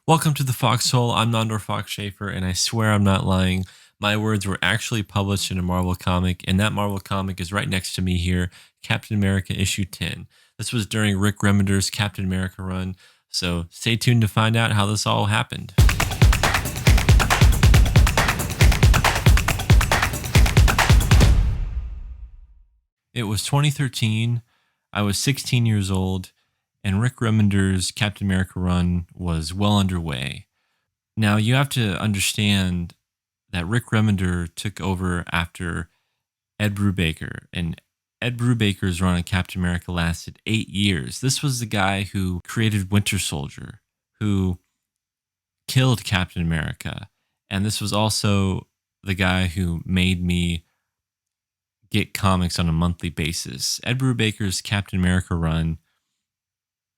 Welcome to the Foxhole. I'm Nandor Fox Schaefer, and I swear I'm not lying. My words were actually published in a Marvel comic, and that Marvel comic is right next to me here, Captain America issue 10. This was during Rick Remender's Captain America run, so stay tuned to find out how this all happened. It was 2013. I was 16 years old, and Rick Remender's Captain America run was well underway. Now, you have to understand that Rick Remender took over after Ed Brubaker, and Ed Brubaker's run on Captain America lasted 8 years. This was the guy who created Winter Soldier, who killed Captain America, and this was also the guy who made me get comics on a monthly basis. Ed Brubaker's Captain America run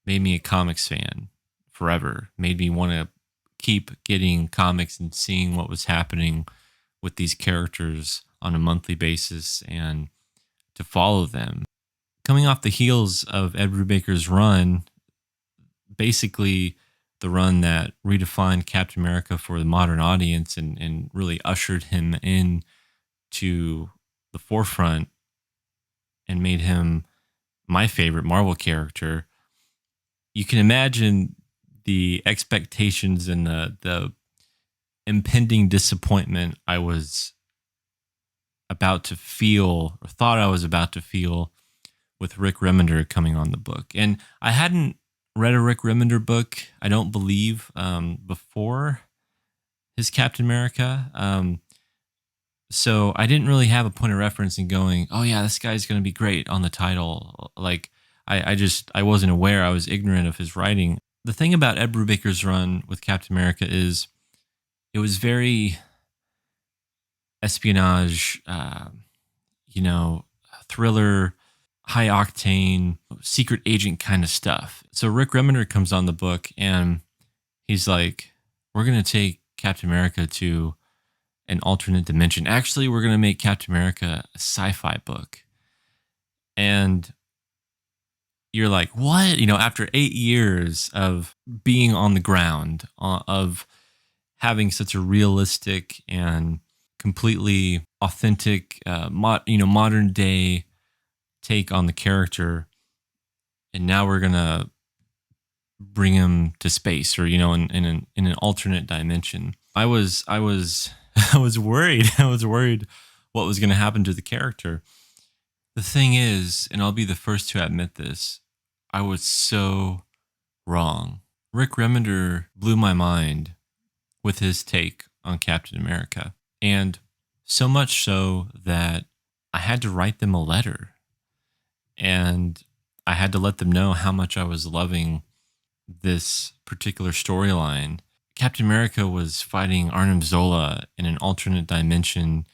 made me a comics fan forever, made me want to keep getting comics and seeing what was happening with these characters on a monthly basis and to follow them. Coming off the heels of Ed Brubaker's run, basically the run that redefined Captain America for the modern audience and really ushered him in to the forefront and made him my favorite Marvel character. You can imagine the expectations and the impending disappointment I was about to feel, or thought I was about to feel, with Rick Remender coming on the book. And I hadn't read a Rick Remender book, I don't believe, before his Captain America. So I didn't really have a point of reference in going, oh yeah, this guy's going to be great on the title. Like I wasn't aware. I was ignorant of his writing. The thing about Ed Brubaker's run with Captain America is it was very espionage, thriller, high octane, secret agent kind of stuff. So Rick Remender comes on the book and he's like, we're going to take Captain America to an alternate dimension. Actually, we're going to make Captain America a sci-fi book. And you're like, what? After 8 years of being on the ground, of having such a realistic and completely authentic, modern day take on the character, and now we're gonna bring him to space, or in an alternate dimension. I was I was worried. I was worried what was going to happen to the character. The thing is, and I'll be the first to admit this, I was so wrong. Rick Remender blew my mind with his take on Captain America. And so much so that I had to write them a letter. And I had to let them know how much I was loving this particular storyline. Captain America was fighting Arnim Zola in an alternate dimension,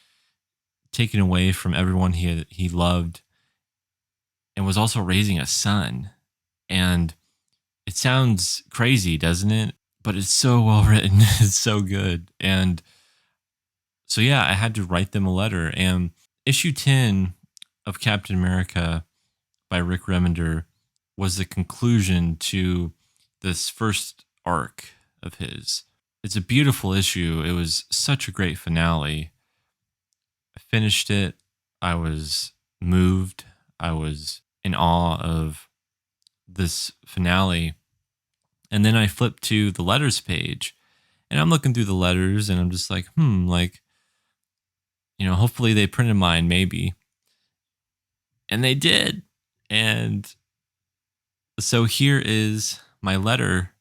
taken away from everyone he loved, and was also raising a son. And it sounds crazy, doesn't it? But it's so well written. It's so good. And so, yeah, I had to write them a letter. And issue 10 of Captain America by Rick Remender was the conclusion to this first arc of his. It's a beautiful issue. It was such a great finale. I finished it. I was moved. I was in awe of this finale. And then I flipped to the letters page, and I'm looking through the letters, and I'm just like, hopefully they printed mine, maybe. And they did. And so here is my letter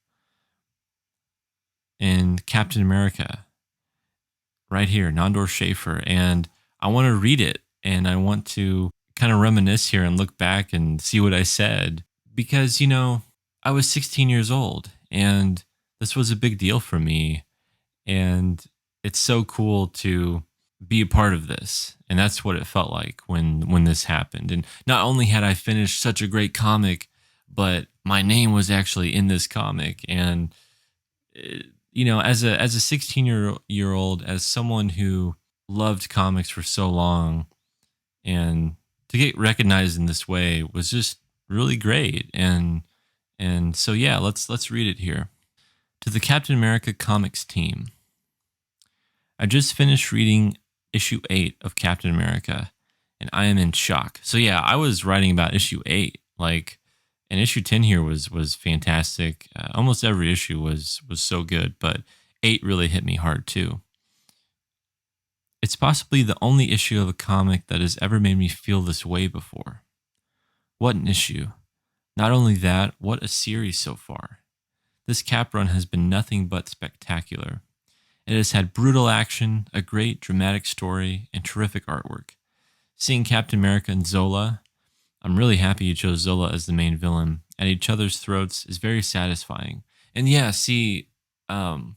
in Captain America, right here, Nandor Schaefer. And I want to read it, and I want to kind of reminisce here and look back and see what I said. Because, I was 16 years old, and this was a big deal for me. And it's so cool to be a part of this. And that's what it felt like when this happened. And not only had I finished such a great comic, but my name was actually in this comic. And as a 16-year-old, as someone who loved comics for so long, and to get recognized in this way was just really great. And so, yeah, let's read it here. To the Captain America Comics team, I just finished reading issue 8 of Captain America, and I am in shock. So yeah, I was writing about issue 8, like, and issue 10 here was fantastic. Almost every issue was so good, but 8 really hit me hard too. It's possibly the only issue of a comic that has ever made me feel this way before. What an issue. Not only that, what a series so far. This Cap run has been nothing but spectacular. It has had brutal action, a great dramatic story, and terrific artwork. Seeing Captain America and Zola, I'm really happy you chose Zola as the main villain, at each other's throats is very satisfying. And yeah, see, Arnim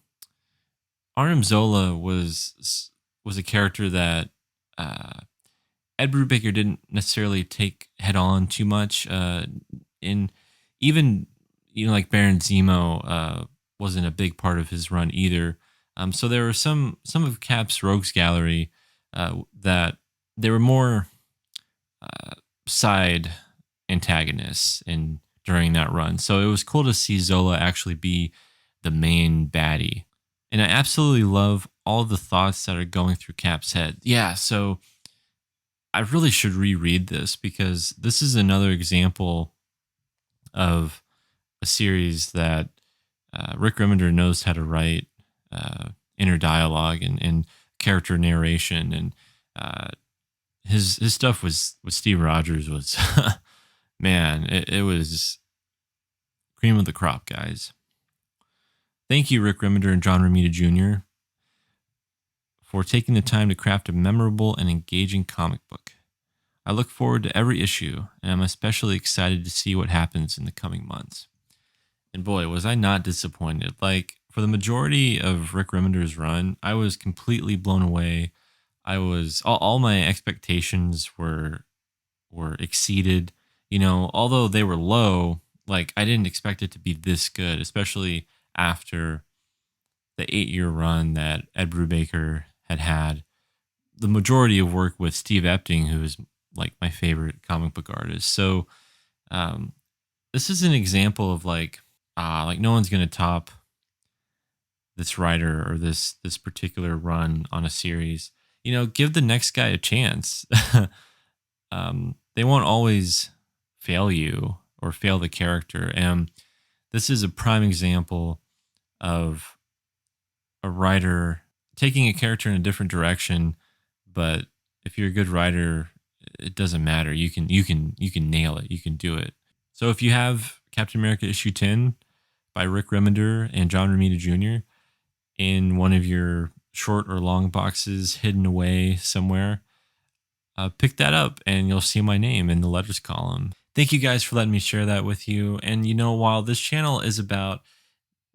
Zola was a character that Ed Brubaker didn't necessarily take head on too much. In even like Baron Zemo wasn't a big part of his run either. So there were some of Cap's Rogues Gallery that they were more side antagonists in during that run. So it was cool to see Zola actually be the main baddie. And I absolutely love all the thoughts that are going through Cap's head. Yeah, so I really should reread this because this is another example of a series that Rick Remender knows how to write inner dialogue and character narration, and his stuff with Steve Rogers was man, it was cream of the crop, guys. Thank you, Rick Remender and John Romita Jr., for taking the time to craft a memorable and engaging comic book. I look forward to every issue, and I'm especially excited to see what happens in the coming months. And boy, was I not disappointed. Like, for the majority of Rick Remender's run, I was completely blown away. I was all my expectations were exceeded. You know, although they were low, like I didn't expect it to be this good, especially after the 8-year run that Ed Brubaker had. The majority of work with Steve Epting, who is like my favorite comic book artist. So this is an example of like no one's gonna top this writer or this particular run on a series. You know, give the next guy a chance. They won't always fail you or fail the character. And this is a prime example of a writer taking a character in a different direction. But if you're a good writer, it doesn't matter. You can nail it. You can do it. So if you have Captain America issue 10 by Rick Remender and John Romita Jr. in one of your short or long boxes hidden away somewhere, pick that up and you'll see my name in the letters column. Thank you guys for letting me share that with you. And you know, while this channel is about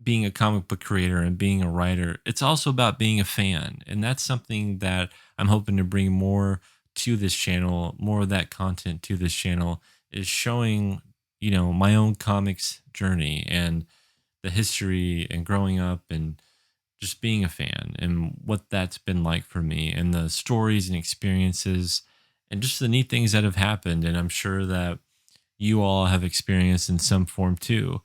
being a comic book creator and being a writer, it's also about being a fan. And that's something that I'm hoping to bring more to this channel, more of that content to this channel, is showing, you know, my own comics journey and the history and growing up and just being a fan and what that's been like for me and the stories and experiences and just the neat things that have happened. And I'm sure that you all have experienced in some form too.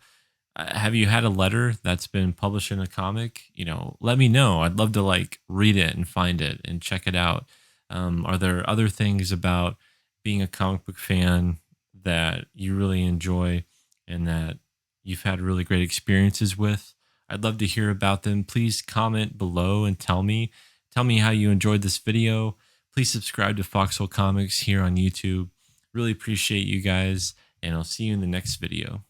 Have you had a letter that's been published in a comic? You know, let me know. I'd love to like read it and find it and check it out. Are there other things about being a comic book fan that you really enjoy and that you've had really great experiences with? I'd love to hear about them. Please comment below and tell me how you enjoyed this video. Please subscribe to Foxhole Comics here on YouTube. Really appreciate you guys, and I'll see you in the next video.